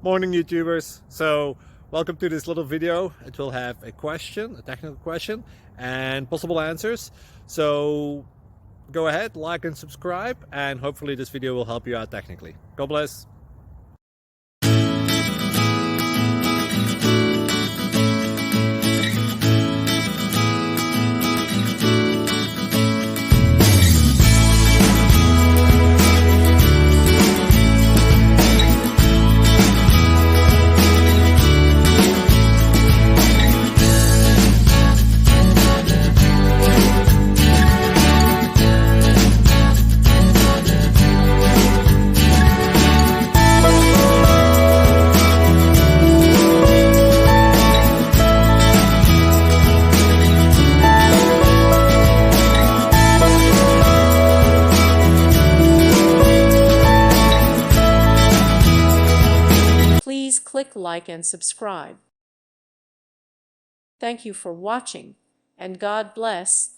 Morning, YouTubers. So welcome to this little video. It will have a question, a technical question, and possible answers. So go ahead, like and subscribe, and hopefully this video will help you out technically. God bless. Please click like and subscribe. Thank you for watching, and God bless.